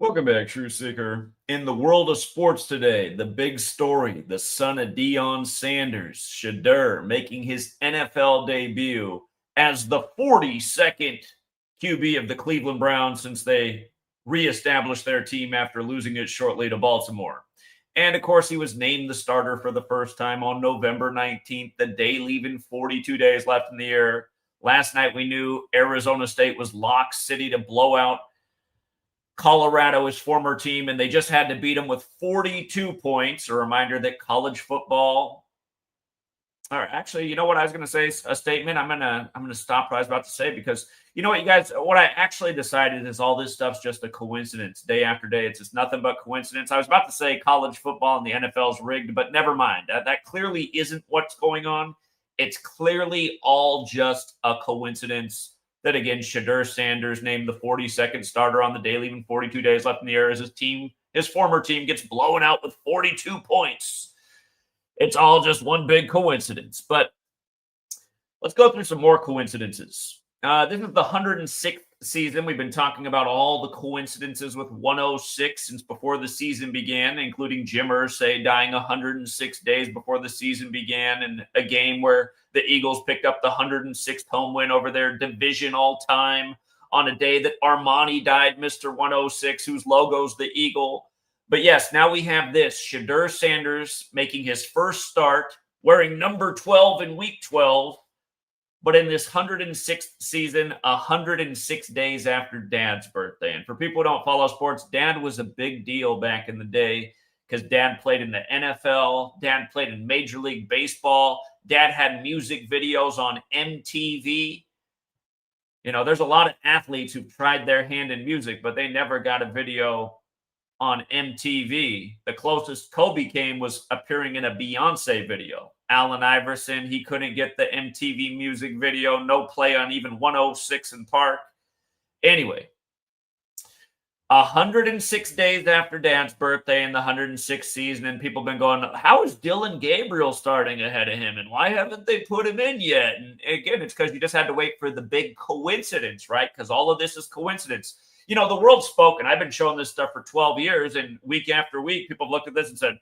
Welcome back, True Seeker. In the world of sports today, the big story, the son of Deion Sanders, Shedeur, making his NFL debut as the 42nd QB of the Cleveland Browns since they reestablished their team after losing it shortly to Baltimore. And of course, he was named the starter for the first time on November 19th, the day leaving 42 days left in the year. Last night, we knew Arizona State was lock city to blow out Colorado, his former team, and they just had to beat him with 42 points. A reminder that college football. All right, actually, you know what I was going to say? A statement. I'm gonna stop what I was about to say because you know what, you guys. What I actually decided is all this stuff's just a coincidence. Day after day, it's just nothing but coincidence. I was about to say college football and the NFL's rigged, but never mind. That clearly isn't what's going on. It's clearly all just a coincidence that, again, Shedeur Sanders named the 42nd starter on the day, leaving 42 days left in the year as his former team gets blown out with 42 points. It's all just one big coincidence. But let's go through some more coincidences. This is the 106th season. We've been talking about all the coincidences with 106 since before the season began, including Jim Irsay dying 106 days before the season began, and a game where the Eagles picked up the 106th home win over their division all-time on a day that Armani died, Mr. 106, whose logo's the Eagle. But yes, now we have this. Shedeur Sanders making his first start, wearing number 12 in week 12, but in this 106th season, 106 days after Dad's birthday. And for people who don't follow sports, Dad was a big deal back in the day because Dad played in the NFL. Dad played in Major League Baseball. Dad had music videos on MTV. You know, there's a lot of athletes who've tried their hand in music, but they never got a video on MTV. The closest Kobe came was appearing in a Beyonce video. Allen Iverson, he couldn't get the MTV music video, no play on even 106 in Park. Anyway, 106 days after Dad's birthday in the 106th season, and people have been going, how is Dylan Gabriel starting ahead of him? And why haven't they put him in yet? And again, it's because you just had to wait for the big coincidence, right? Because all of this is coincidence. You know, the world's spoken. I've been showing this stuff for 12 years, and week after week, people have looked at this and said,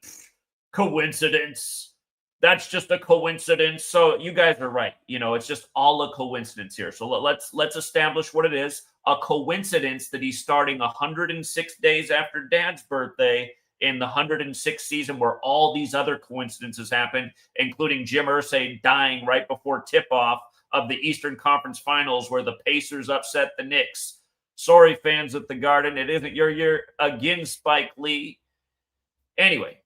coincidence. That's just a coincidence. So you guys are right. You know, it's just all a coincidence here. So let's establish what it is. A coincidence that he's starting 106 days after Dad's birthday in the 106th season, where all these other coincidences happen, including Jim Irsay dying right before tip-off of the Eastern Conference Finals, where the Pacers upset the Knicks. Sorry, fans at the Garden, it isn't your year again, Spike Lee. Anyway,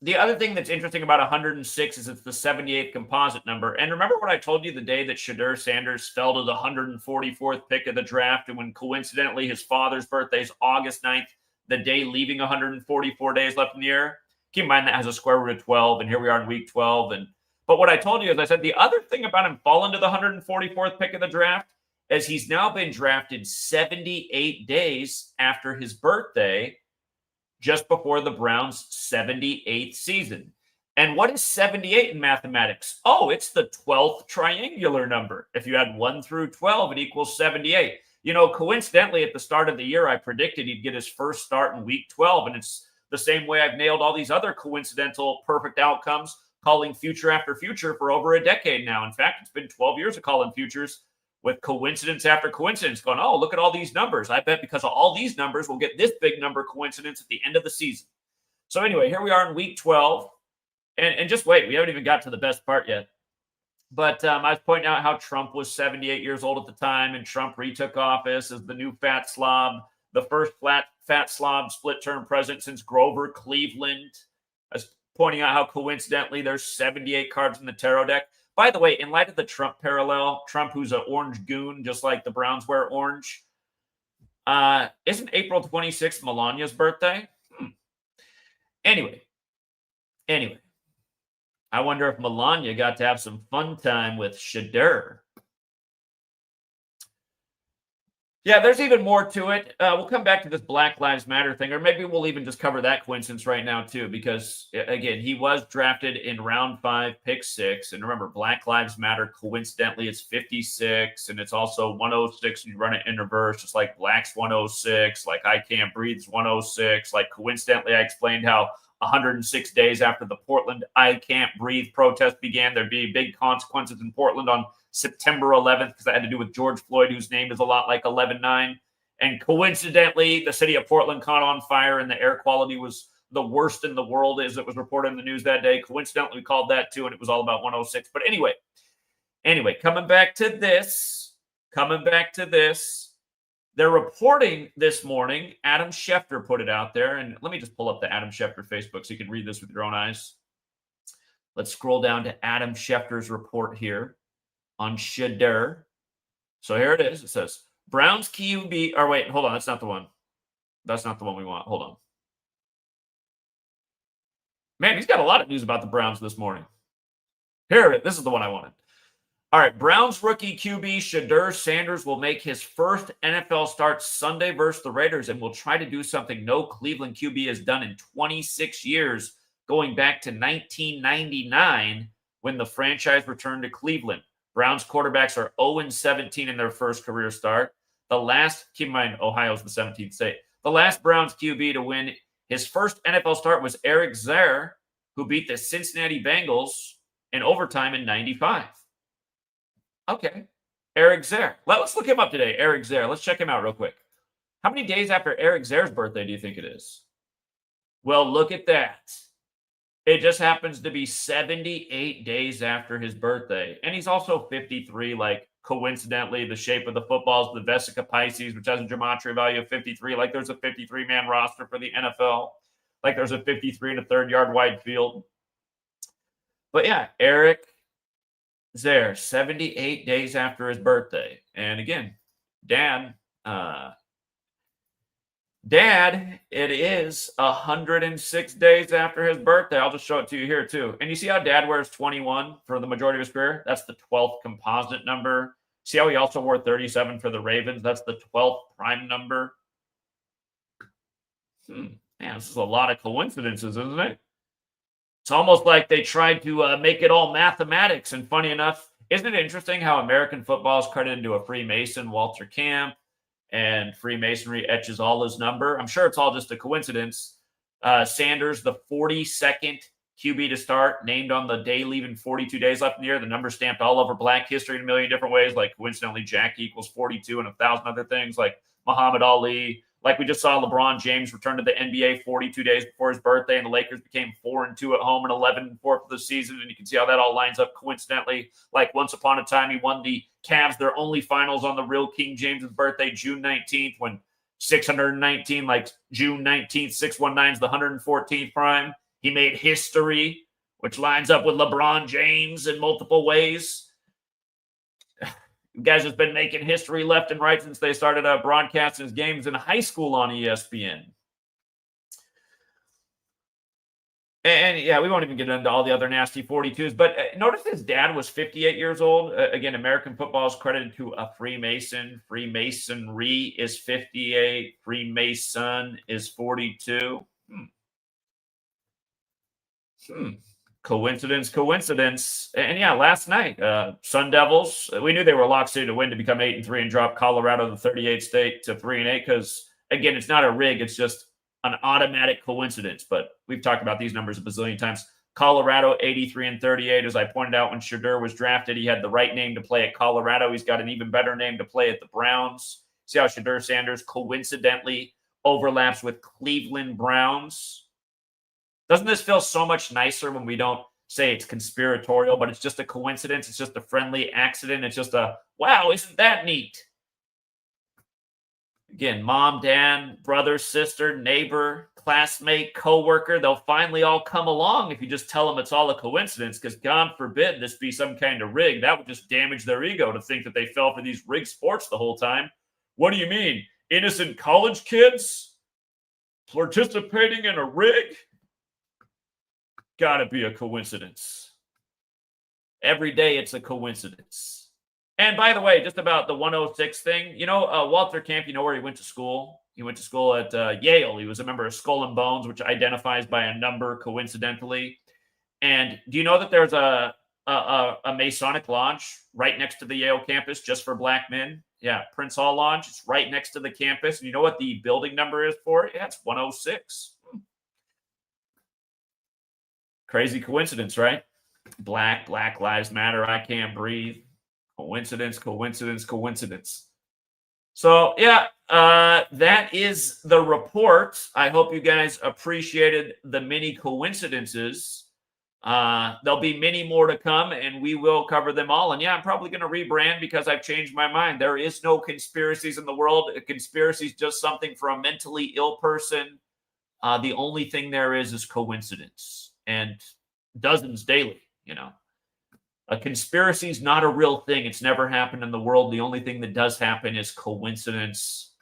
the other thing that's interesting about 106 is it's the 78th composite number. And remember what I told you the day that Shedeur Sanders fell to the 144th pick of the draft, and when coincidentally his father's birthday is August 9th, the day leaving 144 days left in the year? Keep in mind that has a square root of 12, and here we are in week 12. But what I told you is I said the other thing about him falling to the 144th pick of the draft is he's now been drafted 78 days after his birthday, just before the Browns' 78th season. And what is 78 in mathematics? Oh, it's the 12th triangular number. If you add 1 through 12, it equals 78. You know, coincidentally, at the start of the year, I predicted he'd get his first start in week 12. And it's the same way I've nailed all these other coincidental perfect outcomes, calling future after future for over a decade now. In fact, it's been 12 years of calling futures with coincidence after coincidence, going, oh, look at all these numbers. I bet because of all these numbers, we'll get this big number coincidence at the end of the season. So anyway, here we are in week 12. And just wait, we haven't even got to the best part yet. But I was pointing out how Trump was 78 years old at the time, and Trump retook office as the new fat slob, the first fat slob split-term president since Grover Cleveland. I was pointing out how coincidentally there's 78 cards in the tarot deck. By the way, in light of the Trump parallel, Trump, who's an orange goon, just like the Browns wear orange, isn't April 26th Melania's birthday? Anyway, I wonder if Melania got to have some fun time with Shedeur. Yeah, there's even more to it. We'll come back to this Black Lives Matter thing, or maybe we'll even just cover that coincidence right now too, because again, he was drafted in round 5, pick 6, and remember, Black Lives Matter. Coincidentally, it's 56, and it's also 106. You run it in reverse, just like Black's 106, like I Can't Breathe's 106. Like coincidentally, I explained how 106 days after the Portland I Can't Breathe protest began, there'd be big consequences in Portland on September 11th, because that had to do with George Floyd, whose name is a lot like 11-9. And coincidentally, the city of Portland caught on fire and the air quality was the worst in the world, as it was reported in the news that day. Coincidentally, we called that too, and it was all about 106. But anyway, coming back to this, they're reporting this morning, Adam Schefter put it out there, and let me just pull up the Adam Schefter Facebook so you can read this with your own eyes. Let's scroll down to Adam Schefter's report here on Shedeur. So here it is. It says, Browns QB, or wait, hold on. That's not the one. That's not the one we want. Hold on. Man, he's got a lot of news about the Browns this morning. Here, this is the one I wanted. All right, Browns rookie QB Shedeur Sanders will make his first NFL start Sunday versus the Raiders and will try to do something no Cleveland QB has done in 26 years, going back to 1999 when the franchise returned to Cleveland. Browns quarterbacks are 0-17 in their first career start. Keep in mind, Ohio's the 17th state. The last Browns QB to win his first NFL start was Eric Zelle, who beat the Cincinnati Bengals in overtime in 95. Okay. Eric Zelle. Let's look him up today. Eric Zelle. Let's check him out real quick. How many days after Eric Zelle's birthday do you think it is? Well, look at that. It just happens to be 78 days after his birthday. And he's also 53. Like, coincidentally, the shape of the football is the Vesica Pisces, which has a gematria value of 53. Like, there's a 53-man roster for the NFL. Like, there's a 53 and a third-yard wide field. But yeah, Eric Zelle, 78 days after his birthday. And again, Dad, it is 106 days after his birthday. I'll just show it to you here too. And you see how Dad wears 21 for the majority of his career? That's the 12th composite number. See how he also wore 37 for the Ravens? That's the 12th prime number. Man, this is a lot of coincidences, isn't it? It's almost like they tried to make it all mathematics. And funny enough, isn't it interesting how American football is credited to a Freemason, Walter Camp, and Freemasonry etches all his number? I'm sure it's all just a coincidence. Sanders, the 42nd QB to start, named on the day leaving 42 days left in the year. The number stamped all over Black history in a million different ways, like coincidentally Jack equals 42 and 1,000 other things, like Muhammad Ali. Like we just saw LeBron James return to the NBA 42 days before his birthday, and the Lakers became 4-2 at home and 11-4 for the season. And you can see how that all lines up coincidentally. Like once upon a time, he won the Cavs their only finals on the real King James's birthday, June 19th, when 619, like June 19th, 619 is the 114th prime. He made history, which lines up with LeBron James in multiple ways. You guys have been making history left and right since they started broadcasting his games in high school on ESPN. And yeah, we won't even get into all the other nasty 42s. But notice his dad was 58 years old. Again, American football is credited to a Freemason. Freemasonry is 58. Freemason is 42. Coincidence. And yeah, last night, Sun Devils, we knew they were locked to win to become 8-3 and drop Colorado, the 38th state, to 3-8. Because again, it's not a rig; it's just an automatic coincidence. But we've talked about these numbers a bazillion times. Colorado 83-38. As I pointed out, when Shedeur was drafted, he had the right name to play at Colorado. He's got an even better name to play at the Browns. See how Shedeur Sanders coincidentally overlaps with Cleveland Browns. Doesn't this feel so much nicer when we don't say it's conspiratorial, but it's just a coincidence? It's just a friendly accident. It's just a, wow, isn't that neat? Again, mom, dad, brother, sister, neighbor, classmate, coworker, they'll finally all come along if you just tell them it's all a coincidence, because God forbid this be some kind of rig. That would just damage their ego to think that they fell for these rigged sports the whole time. What do you mean? Innocent college kids participating in a rig? Gotta be a coincidence. Every day it's a coincidence. And by the way, just about the 106 thing, Walter Camp, you know where he went to school? He went to school at Yale. He was a member of Skull and Bones, which identifies by a number coincidentally. And do you know that there's a Masonic lodge right next to the Yale campus just for black men? Yeah, Prince Hall Lodge. It's right next to the campus. And you know what the building number is for it? Yeah, it's 106. Crazy coincidence, right? Black Lives Matter. I can't breathe. Coincidence. So, yeah, that is the report. I hope you guys appreciated the mini coincidences. There'll be many more to come, and we will cover them all. And yeah, I'm probably going to rebrand because I've changed my mind. There is no conspiracies in the world. A conspiracy is just something for a mentally ill person. The only thing there is coincidence, and dozens daily, A conspiracy is not a real thing. It's never happened in the world. The only thing that does happen is coincidence.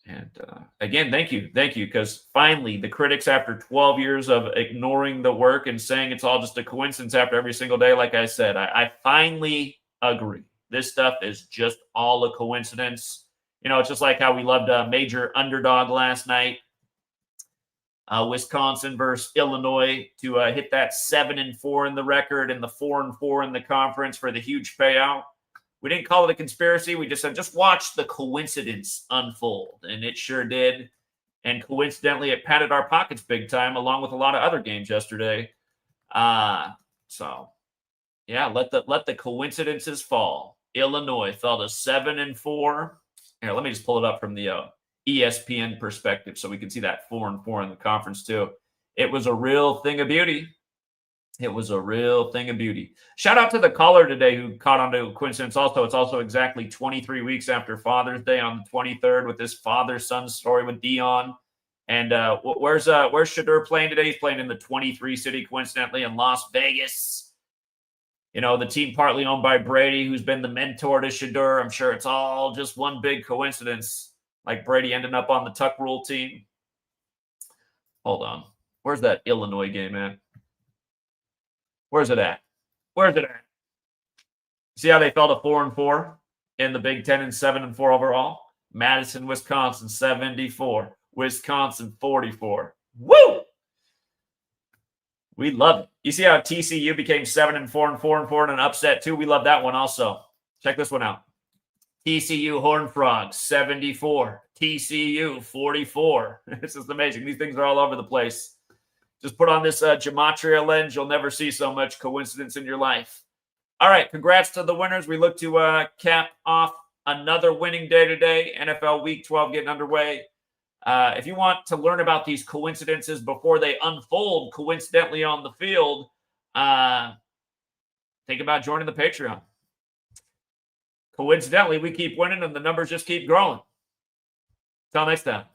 And again, thank you, because finally the critics, after 12 years of ignoring the work and saying it's all just a coincidence after every single day, like I said, I finally agree. This stuff is just all a coincidence. It's just like how we loved a major underdog last night. Wisconsin versus Illinois to hit that 7-4 in the record and the 4-4 in the conference for the huge payout. We didn't call it a conspiracy. We just said, just watch the coincidence unfold. And it sure did. And coincidentally, it patted our pockets big time, along with a lot of other games yesterday. So, yeah, let the coincidences fall. Illinois fell to 7-4. Here, let me just pull it up from the ESPN perspective so we can see that 4-4 in the conference too. It was a real thing of beauty. Shout out to the caller today who caught on to coincidence also. It's also exactly 23 weeks after Father's Day on the 23rd with this father-son story with Dion. And where's Shedeur playing today? He's playing in the 23 city, coincidentally, in Las Vegas. The team partly owned by Brady, who's been the mentor to Shedeur. I'm sure it's all just one big coincidence. Like Brady ending up on the Tuck Rule team. Hold on. Where's that Illinois game at? Where's it at? See how they fell to 4-4 in the Big Ten and 7-4 overall? Madison, Wisconsin, 74. Wisconsin, 44. Woo! We love it. You see how TCU became 7-4 and 4-4 in an upset too? We love that one also. Check this one out. TCU Horned Frogs, 74. TCU, 44. This is amazing. These things are all over the place. Just put on this Gematria lens. You'll never see so much coincidence in your life. All right. Congrats to the winners. We look to cap off another winning day today. NFL Week 12 getting underway. If you want to learn about these coincidences before they unfold coincidentally on the field, think about joining the Patreon. Coincidentally, we keep winning and the numbers just keep growing. Till next time.